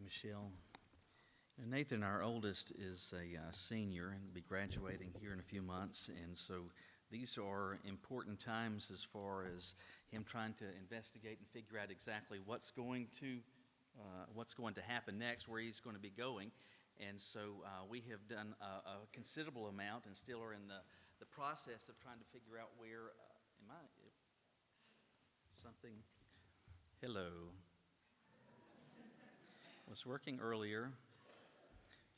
Michelle. Nathan, our oldest, is a senior and will be graduating here in a few months, and so these are important times as far as him trying to investigate and figure out exactly what's going to happen next, where he's going to be going. And so we have done a considerable amount and still are in the process of trying to figure out where, hello. Was working earlier.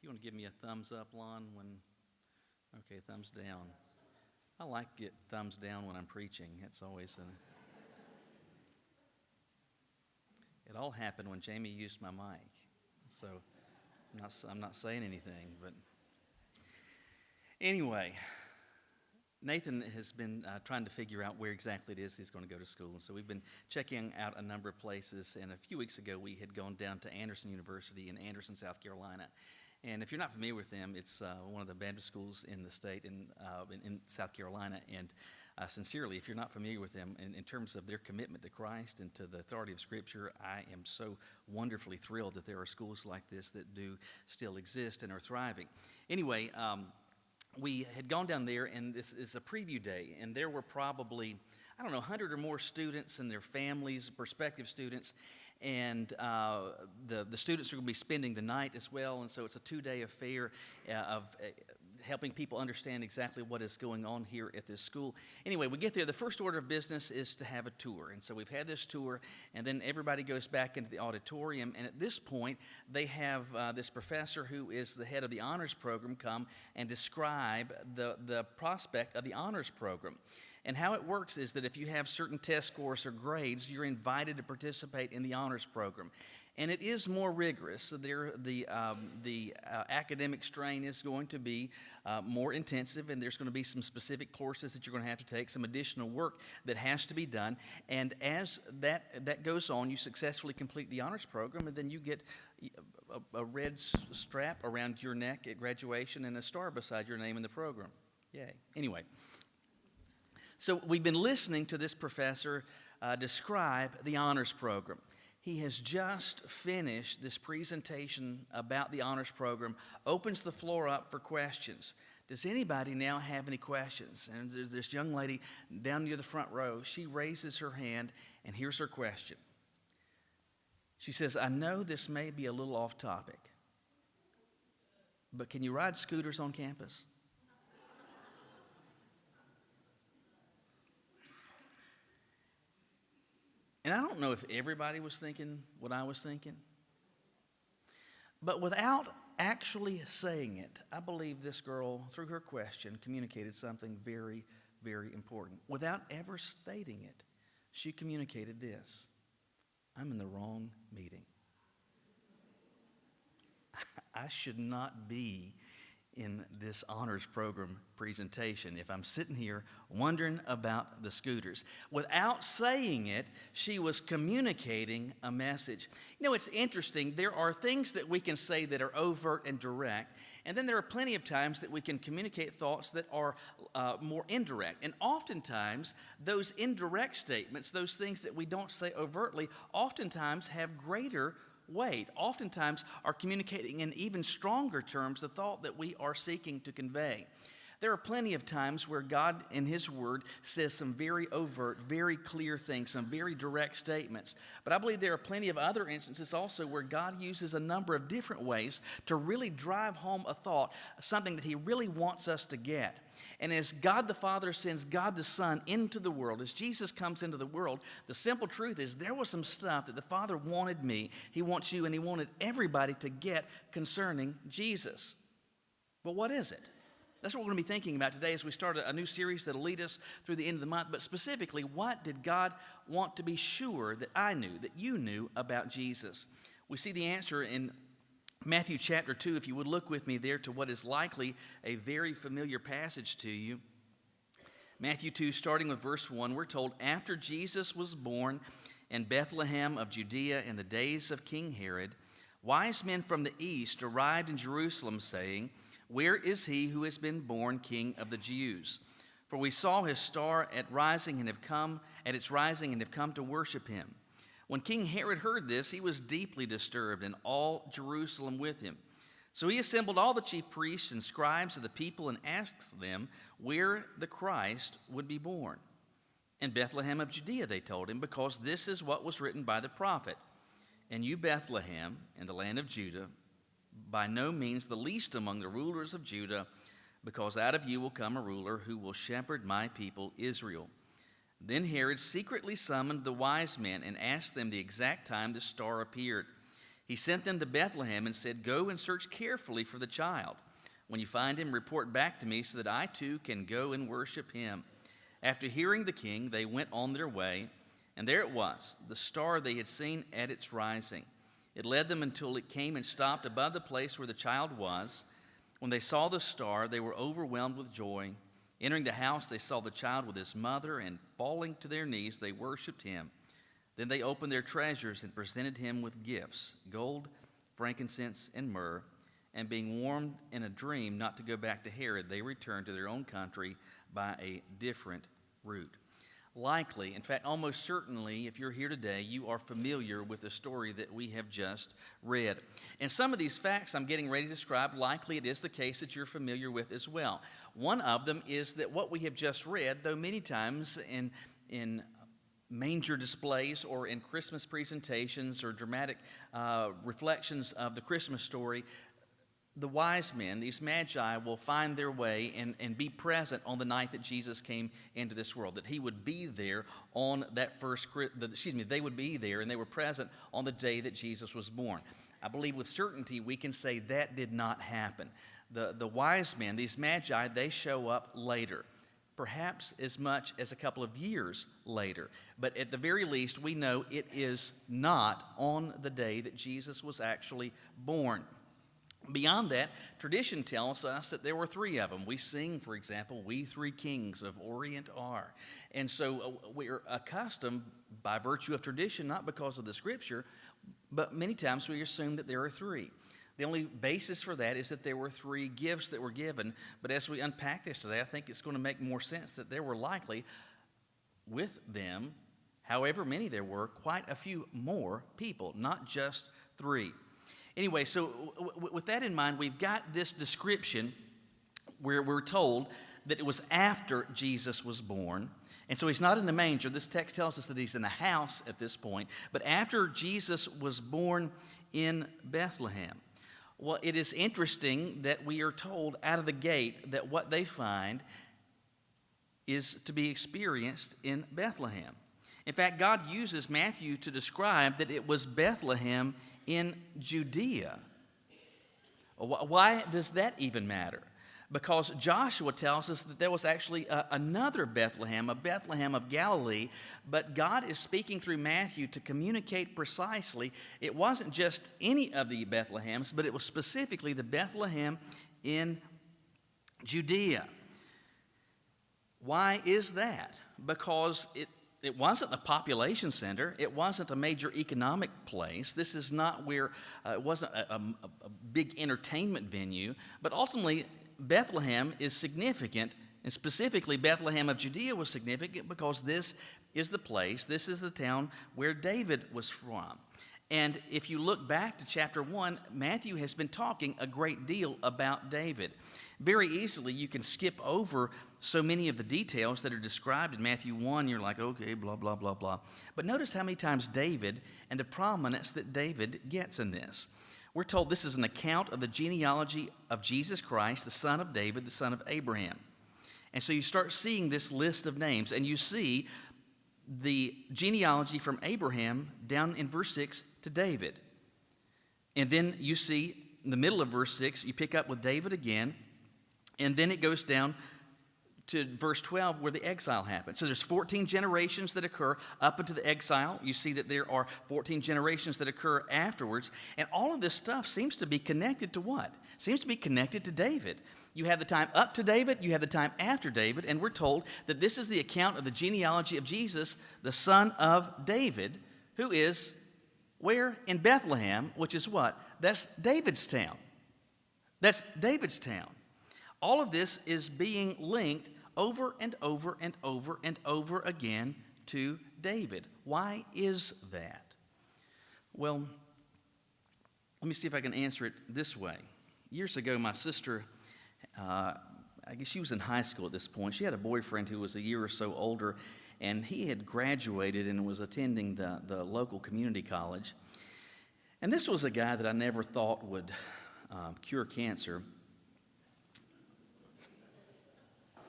You want to give me a thumbs up, Lon, okay, thumbs down. I like it thumbs down when I'm preaching. It's always it all happened when Jamie used my mic. So I'm not saying anything, but anyway, Nathan has been trying to figure out where exactly it is he's going to go to school. So we've been checking out a number of places, and a few weeks ago we had gone down to Anderson University in Anderson, South Carolina. And if you're not familiar with them, it's one of the Baptist schools in the state in South Carolina. And sincerely, if you're not familiar with them, in terms of their commitment to Christ and to the authority of Scripture, I am so wonderfully thrilled that there are schools like this that do still exist and are thriving. Anyway, we had gone down there, and this is a preview day, and there were probably, 100 or more students and their families, prospective students, and the students are going to be spending the night as well, and so it's a 2-day affair of helping people understand exactly what is going on here at this school. Anyway, we get there. The first order of business is to have a tour, and so we've had this tour, and then everybody goes back into the auditorium, and at this point, they have this professor who is the head of the honors program come and describe the prospect of the honors program. And how it works is that if you have certain test scores or grades, you're invited to participate in the honors program. And it is more rigorous. So the academic strain is going to be more intensive, and there's going to be some specific courses that you're going to have to take, some additional work that has to be done. And as that goes on, you successfully complete the honors program, and then you get a red strap around your neck at graduation and a star beside your name in the program. Yay. Anyway. So we've been listening to this professor describe the honors program. He has just finished this presentation about the honors program, opens the floor up for questions. Does anybody now have any questions? And there's this young lady down near the front row. She raises her hand, and here's her question. She says, I know this may be a little off topic, but can you ride scooters on campus? And I don't know if everybody was thinking what I was thinking, but without actually saying it, I believe this girl, through her question, communicated something very, very important. Without ever stating it, she communicated this: I'm in the wrong meeting. I should not be in this honors program presentation if I'm sitting here wondering about the scooters. Without saying it, she was communicating a message. You know, it's interesting. There are things that we can say that are overt and direct, and then there are plenty of times that we can communicate thoughts that are more indirect. And oftentimes, those indirect statements, those things that we don't say overtly, oftentimes have greater weight, oftentimes are communicating in even stronger terms the thought that we are seeking to convey. There are plenty of times where God in His Word says some very overt, very clear things, some very direct statements. But I believe there are plenty of other instances also where God uses a number of different ways to really drive home a thought, something that He really wants us to get. And as God the Father sends God the Son into the world, as Jesus comes into the world, the simple truth is there was some stuff that the Father wanted me, He wants you, and He wanted everybody to get concerning Jesus. But what is it? That's what we're going to be thinking about today as we start a new series that will lead us through the end of the month. But specifically, what did God want to be sure that I knew, that you knew about Jesus? We see the answer in Matthew chapter 2, if you would look with me there to what is likely a very familiar passage to you. Matthew 2, starting with verse 1, we're told, after Jesus was born in Bethlehem of Judea in the days of King Herod, wise men from the east arrived in Jerusalem, saying, where is he who has been born King of the Jews? For we saw his star at its rising and have come to worship him. When King Herod heard this, he was deeply disturbed, and all Jerusalem with him. So he assembled all the chief priests and scribes of the people and asked them where the Christ would be born. In Bethlehem of Judea, they told him, because this is what was written by the prophet. And you, Bethlehem, in the land of Judah, by no means the least among the rulers of Judah, because out of you will come a ruler who will shepherd my people Israel. Then Herod secretly summoned the wise men and asked them the exact time the star appeared. He sent them to Bethlehem and said, "Go and search carefully for the child. When you find him, report back to me so that I too can go and worship him." After hearing the king, they went on their way, and there it was, the star they had seen at its rising. It led them until it came and stopped above the place where the child was. When they saw the star, they were overwhelmed with joy. Entering the house, they saw the child with his mother, and falling to their knees, they worshipped him. Then they opened their treasures and presented him with gifts, gold, frankincense, and myrrh. And being warned in a dream not to go back to Herod, they returned to their own country by a different route. Likely, in fact, almost certainly, if you're here today, you are familiar with the story that we have just read. And some of these facts I'm getting ready to describe, likely it is the case that you're familiar with as well. One of them is that what we have just read, though many times in manger displays or in Christmas presentations or dramatic reflections of the Christmas story, the wise men, these magi, will find their way and be present on the night that Jesus came into this world, that he would be there on that they would be there and they were present on the day that Jesus was born. I believe with certainty we can say that did not happen. The wise men, these magi, they show up later, perhaps as much as a couple of years later. But at the very least, we know it is not on the day that Jesus was actually born. Beyond that, tradition tells us that there were three of them. We sing, for example, "We Three Kings of Orient Are." And so we're accustomed by virtue of tradition, not because of the Scripture, but many times we assume that there are three. The only basis for that is that there were three gifts that were given. But as we unpack this today, I think it's going to make more sense that there were likely with them, however many there were, quite a few more people, not just three. Anyway, so with that in mind, we've got this description where we're told that it was after Jesus was born. And so he's not in the manger. This text tells us that he's in the house at this point. But after Jesus was born in Bethlehem. Well, it is interesting that we are told out of the gate that what they find is to be experienced in Bethlehem. In fact, God uses Matthew to describe that it was Bethlehem in Judea. Why does that even matter? Because Joshua tells us that there was actually another Bethlehem, a Bethlehem of Galilee, but God is speaking through Matthew to communicate precisely it wasn't just any of the Bethlehems, but it was specifically the Bethlehem in Judea. Why is that? Because it wasn't a population center. It wasn't a major economic place. This is not where, it wasn't a big entertainment venue. But ultimately, Bethlehem is significant, and specifically Bethlehem of Judea was significant because this is the place, this is the town where David was from. And if you look back to chapter 1, Matthew has been talking a great deal about David. Very easily, you can skip over so many of the details that are described in Matthew 1. You're like, okay, blah, blah, blah, blah. But notice how many times David and the prominence that David gets in this. We're told this is an account of the genealogy of Jesus Christ, the son of David, the son of Abraham. And so you start seeing this list of names, and you see the genealogy from Abraham down in verse 6 to David. And then you see in the middle of verse 6, you pick up with David again, and then it goes down to verse 12 where the exile happened. So there's 14 generations that occur up into the exile. You see that there are 14 generations that occur afterwards. And all of this stuff seems to be connected to what? Seems to be connected to David. You have the time up to David, you have the time after David, and we're told that this is the account of the genealogy of Jesus, the son of David, who is where? In Bethlehem, which is what? That's David's town. That's David's town. All of this is being linked over and over and over and over again to David. Why is that? Well, let me see if I can answer it this way. Years ago, my sister, I guess she was in high school at this point. She had a boyfriend who was a year or so older, and he had graduated and was attending the local community college. And this was a guy that I never thought would cure cancer.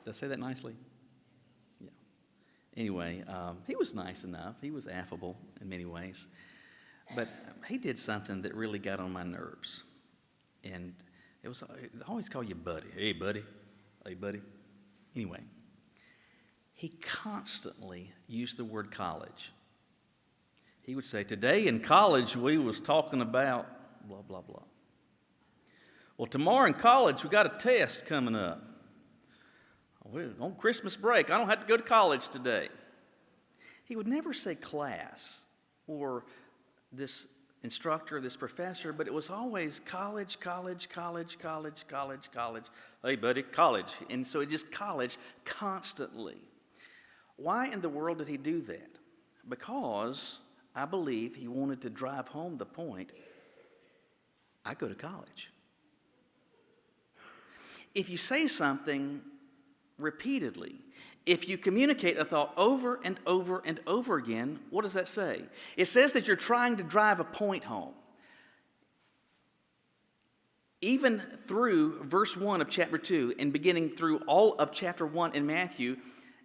Did I say that nicely? Yeah. Anyway, he was nice enough. He was affable in many ways. But he did something that really got on my nerves. And I always call you buddy. Hey, buddy. Hey, buddy. Anyway, he constantly used the word college. He would say, today in college we was talking about blah, blah, blah. Well, tomorrow in college we got a test coming up. We're on Christmas break. I don't have to go to college today. He would never say class or this instructor, this professor, but it was always college, college, college, college, college, college. Hey, buddy, college. And so it just college constantly. Why in the world did he do that? Because I believe he wanted to drive home the point, I go to college. If you say something repeatedly, if you communicate a thought over and over and over again, what does that say? It says that you're trying to drive a point home. Even through verse 1 of chapter 2 and beginning through all of chapter 1 in Matthew,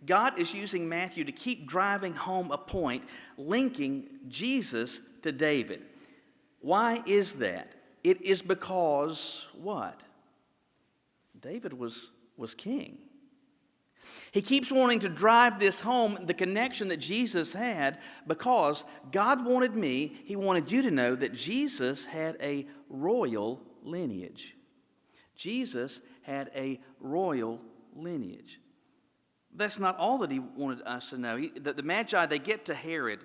God is using Matthew to keep driving home a point, linking Jesus to David. Why is that? It is because what? David was king. He keeps wanting to drive this home, the connection that Jesus had, because God wanted me, He wanted you to know that Jesus had a royal lineage. Jesus had a royal lineage. That's not all that He wanted us to know. The Magi, they get to Herod.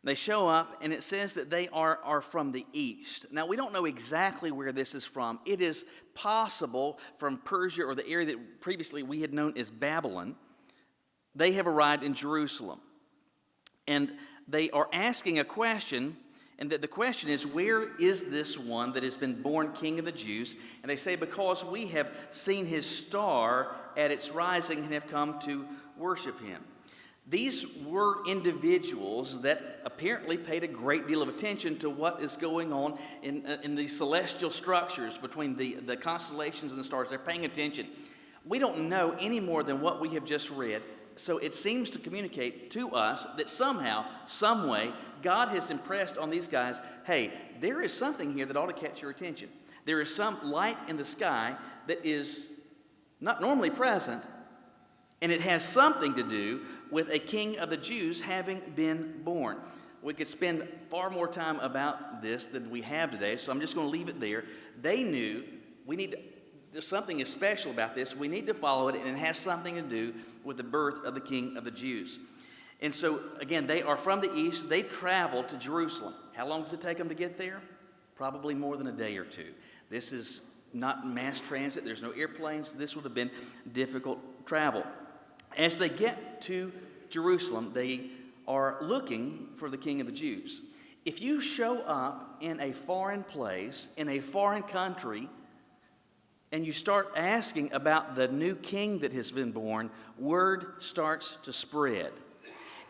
They show up, and it says that they are from the east. Now, we don't know exactly where this is from. It is possible from Persia or the area that previously we had known as Babylon. They have arrived in Jerusalem. And they are asking a question, and the question is, where is this one that has been born King of the Jews? And they say, because we have seen his star at its rising and have come to worship him. These were individuals that apparently paid a great deal of attention to what is going on in the celestial structures between the constellations and the stars. They're paying attention. We don't know any more than what we have just read. So it seems to communicate to us that somehow, some way, God has impressed on these guys, hey, there is something here that ought to catch your attention. There is some light in the sky that is not normally present, and it has something to do with a king of the Jews having been born. We could spend far more time about this than we have today, so I'm just going to leave it there. They knew there's something special about this. We need to follow it, and it has something to do with the birth of the king of the Jews. And so, again, they are from the east. They travel to Jerusalem. How long does it take them to get there? Probably more than a day or two. This is not mass transit. There's no airplanes. This would have been difficult travel. As they get to Jerusalem, they are looking for the King of the Jews. If you show up in a foreign place, in a foreign country, and you start asking about the new king that has been born, word starts to spread.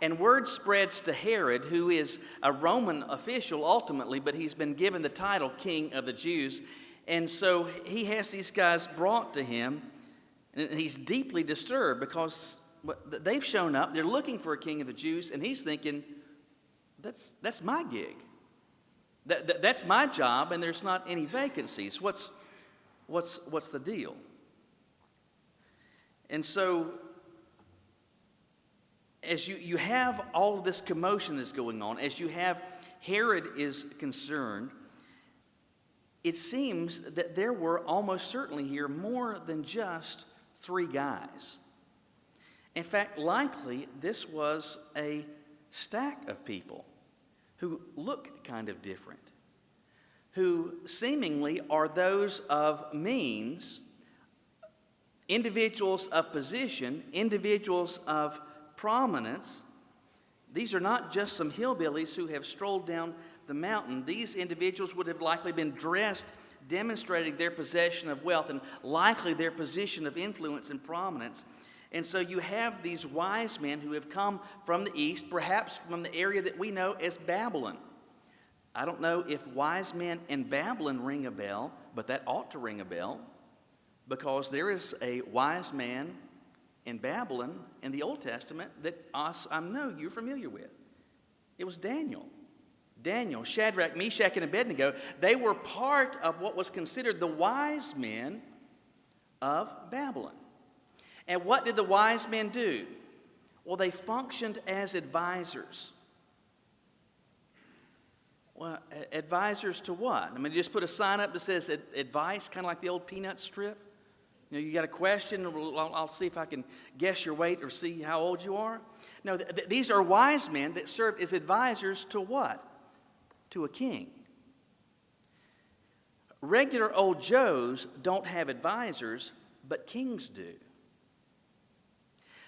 And word spreads to Herod, who is a Roman official ultimately, but he's been given the title King of the Jews. And so he has these guys brought to him. And he's deeply disturbed because they've shown up. They're looking for a king of the Jews, and he's thinking, that's my gig. That's my job, and there's not any vacancies. What's the deal? And so, as you have all of this commotion that's going on, as you have Herod is concerned, it seems that there were almost certainly here more than just 3 guys. In fact, likely this was a stack of people who look kind of different, who seemingly are those of means, individuals of position, individuals of prominence, These are not just some hillbillies who have strolled down the mountain. These individuals would have likely been dressed, demonstrating their possession of wealth and likely their position of influence and prominence. And so you have these wise men who have come from the east, perhaps from the area that we know as Babylon. I don't know if wise men in Babylon ring a bell, but that ought to ring a bell, because there is a wise man in Babylon in the Old Testament that I know you're familiar with. It was Daniel. Daniel, Shadrach, Meshach, and Abednego, they were part of what was considered the wise men of Babylon. And what did the wise men do? Well, they functioned as advisors. Well, advisors to what? I mean, just put a sign up that says advice, kind of like the old peanut strip. You know, you got a question, I'll see if I can guess your weight or see how old you are. No, these are wise men that served as advisors to what? To a king. Regular old Joes don't have advisors, but kings do.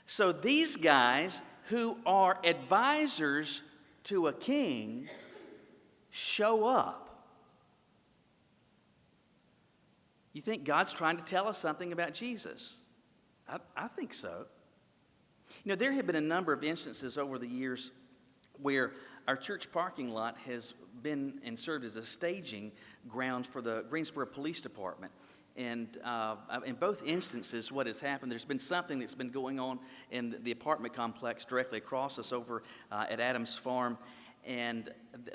So these guys who are advisors to a king show up. You think God's trying to tell us something about Jesus? I think so. You know, there have been a number of instances over the years where our church parking lot has been and served as a staging ground for the Greensboro Police Department. And in both instances, what has happened, there's been something that's been going on in the apartment complex directly across us over at Adams Farm. And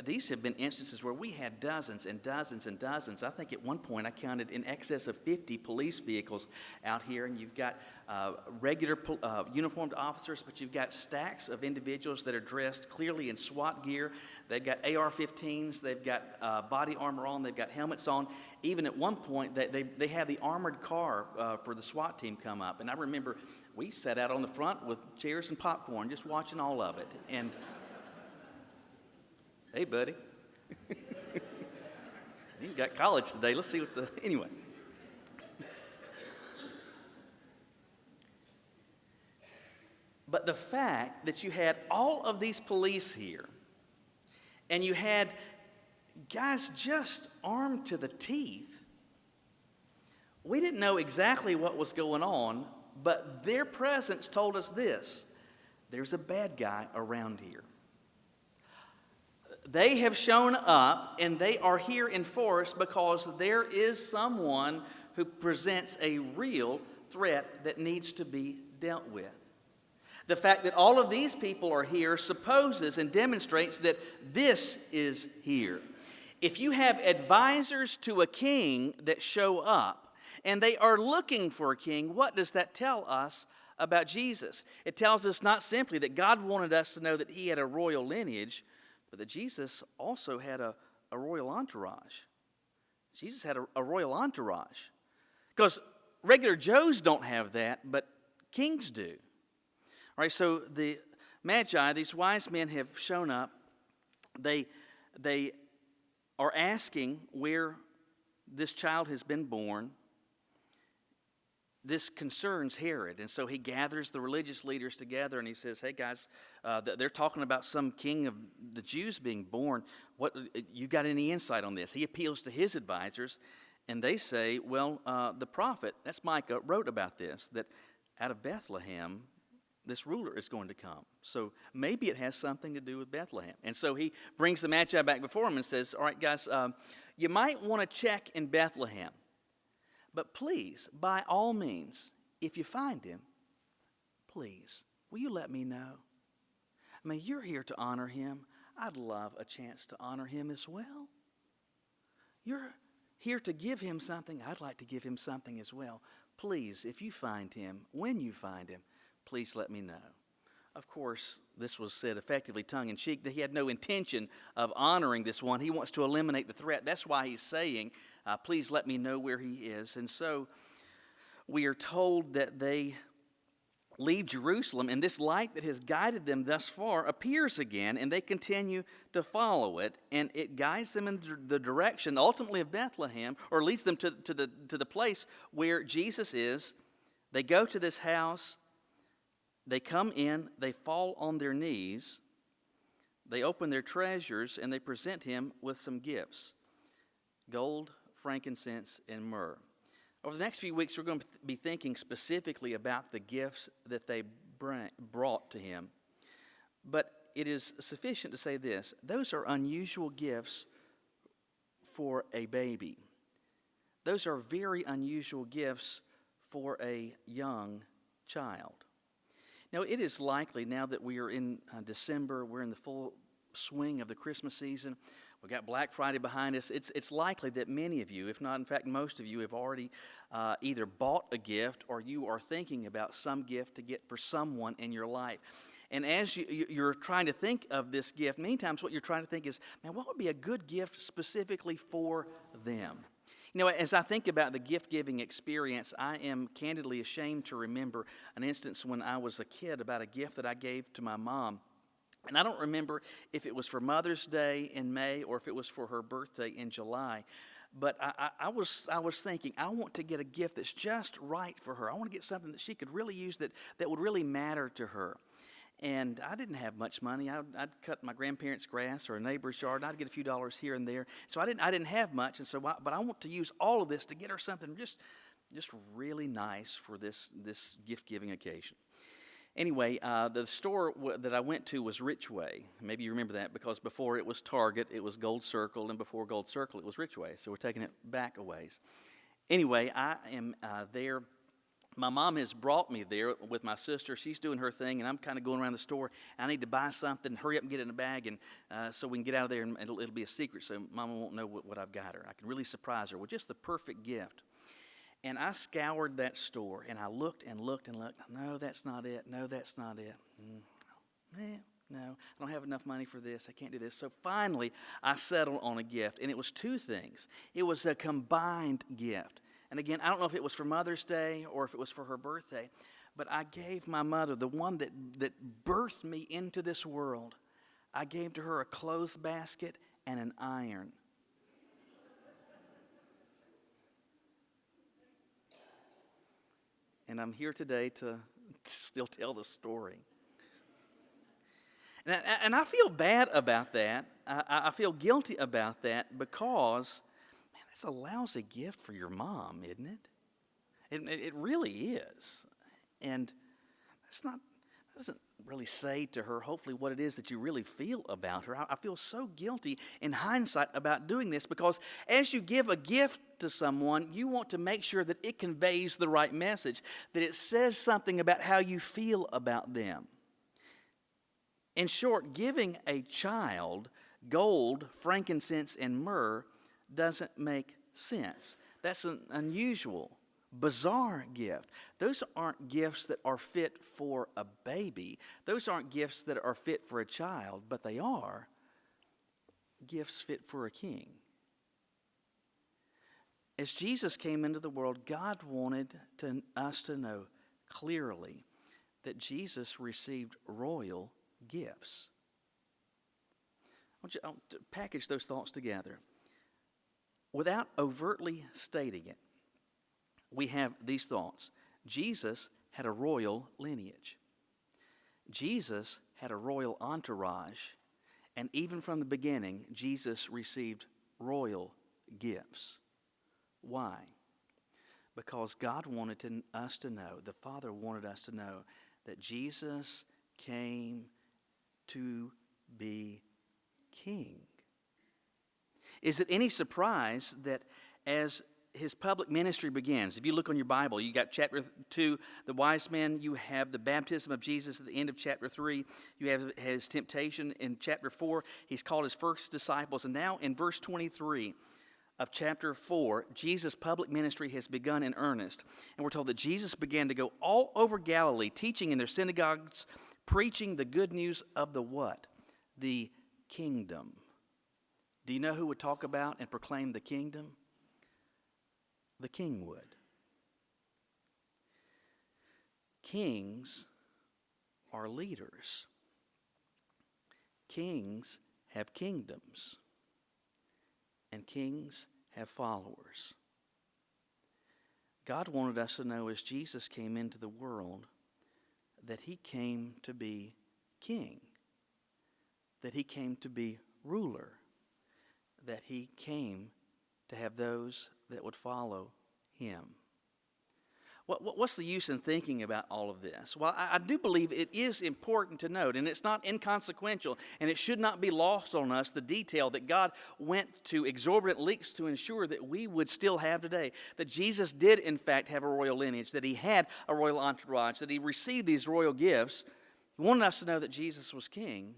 these have been instances where we had dozens and dozens and dozens. I think at one point I counted in excess of 50 police vehicles out here. And you've got regular uniformed officers, but you've got stacks of individuals that are dressed clearly in SWAT gear. They've got AR-15s, they've got body armor on, they've got helmets on. Even at one point, they have the armored car for the SWAT team come up. And I remember we sat out on the front with chairs and popcorn just watching all of it. And hey, buddy. You got college today. Let's see what anyway. But the fact that you had all of these police here, and you had guys just armed to the teeth, we didn't know exactly what was going on, but their presence told us this: there's a bad guy around here. They have shown up, and they are here in force because there is someone who presents a real threat that needs to be dealt with. The fact that all of these people are here supposes and demonstrates that this is here. If you have advisors to a king that show up, and they are looking for a king, what does that tell us about Jesus? It tells us not simply that God wanted us to know that he had a royal lineage, but that Jesus also had a royal entourage. Jesus had a royal entourage. Because regular Joes don't have that, but kings do. All right, so the Magi, these wise men have shown up. They are asking where this child has been born. This concerns Herod, and so he gathers the religious leaders together and he says, hey guys, they're talking about some king of the Jews being born. What, you got any insight on this? He appeals to his advisors, and they say, well, the prophet, that's Micah, wrote about this, that out of Bethlehem, this ruler is going to come. So maybe it has something to do with Bethlehem. And so he brings the Magi back before him and says, all right guys, you might want to check in Bethlehem. But please, by all means, if you find him, please, will you let me know? I mean, you're here to honor him. I'd love a chance to honor him as well. You're here to give him something. I'd like to give him something as well. Please, if you find him, when you find him, please let me know. Of course, this was said effectively tongue-in-cheek, that he had no intention of honoring this one. He wants to eliminate the threat. That's why he's saying, please let me know where he is. And so we are told that they leave Jerusalem, and this light that has guided them thus far appears again, and they continue to follow it, and it guides them in the direction ultimately of Bethlehem, or leads them to the place where Jesus is. They go to this house. They come in, they fall on their knees, They open their treasures and they present him with some gifts: gold, frankincense, and myrrh. Over the next few weeks, we're going to be thinking specifically about the gifts that they brought to him. But it is sufficient to say this: those are unusual gifts for a baby. Those are very unusual gifts for a young child. Now, it is likely, now that we are in December, we're in the full swing of the Christmas season, we've got Black Friday behind us, it's likely that many of you, if not in fact most of you, have already either bought a gift or you are thinking about some gift to get for someone in your life. And as you're trying to think of this gift, many times what you're trying to think is, man, what would be a good gift specifically for them? You know, as I think about the gift-giving experience, I am candidly ashamed to remember an instance when I was a kid about a gift that I gave to my mom. And I don't remember if it was for Mother's Day in May or if it was for her birthday in July. But I was thinking, I want to get a gift that's just right for her. I want to get something that she could really use that would really matter to her. And I didn't have much money. I'd cut my grandparents' grass or a neighbor's yard, and I'd get a few dollars here and there. So I didn't have much, and so but I want to use all of this to get her something just really nice for this gift-giving occasion. Anyway, the store that I went to was Richway. Maybe you remember that, because before it was Target, it was Gold Circle, and before Gold Circle, it was Richway. So we're taking it back a ways. Anyway, I am there. My mom has brought me there with my sister. She's doing her thing, and I'm kind of going around the store. I need to buy something, hurry up and get it in a bag, and so we can get out of there, and it'll be a secret, so Mama won't know what I've got her. I can really surprise her with just the perfect gift. And I scoured that store, and I looked and looked and looked. No, that's not it. No, that's not it. No, I don't have enough money for this. I can't do this. So finally, I settled on a gift, and it was two things. It was a combined gift. And again, I don't know if it was for Mother's Day or if it was for her birthday, but I gave my mother, the one that birthed me into this world, I gave to her a clothes basket and an iron. And I'm here today to still tell the story. And I feel bad about that. I feel guilty about that because, man, that's a lousy gift for your mom, isn't it? It really is. And doesn't really say to her, hopefully, what it is that you really feel about her. I feel so guilty in hindsight about doing this, because as you give a gift to someone, you want to make sure that it conveys the right message, that it says something about how you feel about them. In short, giving a child gold, frankincense, and myrrh doesn't make sense. That's an unusual, bizarre gift. Those aren't gifts that are fit for a baby. Those aren't gifts that are fit for a child, but they are gifts fit for a king. As Jesus came into the world, God wanted us to know clearly that Jesus received royal gifts. I want you to package those thoughts together. Without overtly stating it, we have these thoughts. Jesus had a royal lineage. Jesus had a royal entourage. And even from the beginning, Jesus received royal gifts. Why? Because God wanted us to know, the Father wanted us to know, that Jesus came to be king. Is it any surprise that as his public ministry begins, if you look on your Bible, you got chapter 2, the wise men, you have the baptism of Jesus at the end of chapter 3, you have his temptation in chapter 4, he's called his first disciples, and now in verse 23 of chapter 4, Jesus' public ministry has begun in earnest. And we're told that Jesus began to go all over Galilee, teaching in their synagogues, preaching the good news of the what? The kingdom. Do you know who would talk about and proclaim the kingdom? The king would. Kings are leaders. Kings have kingdoms. And kings have followers. God wanted us to know as Jesus came into the world that he came to be king. that he came to be ruler, that he came to have those that would follow him. What's the use in thinking about all of this? Well, I do believe it is important to note, and it's not inconsequential, and it should not be lost on us, the detail that God went to exorbitant lengths to ensure that we would still have today. That Jesus did, in fact, have a royal lineage, that he had a royal entourage, that he received these royal gifts. He wanted us to know that Jesus was king.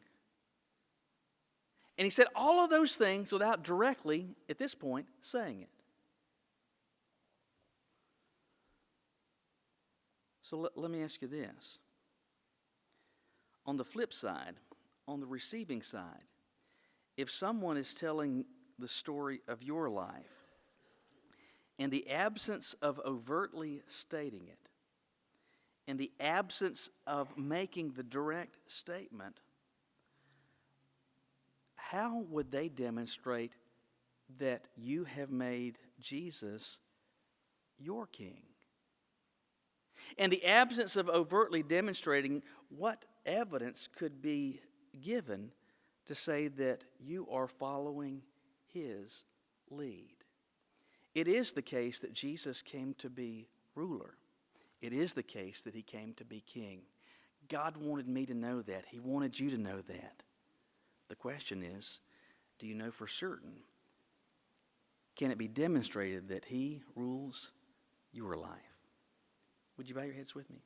And he said all of those things without directly, at this point, saying it. So let me ask you this. On the flip side, on the receiving side, if someone is telling the story of your life, in the absence of overtly stating it, in the absence of making the direct statement, how would they demonstrate that you have made Jesus your king? In the absence of overtly demonstrating, what evidence could be given to say that you are following his lead? It is the case that Jesus came to be ruler. It is the case that he came to be king. God wanted me to know that. He wanted you to know that. The question is, do you know for certain? Can it be demonstrated that he rules your life? Would you bow your heads with me?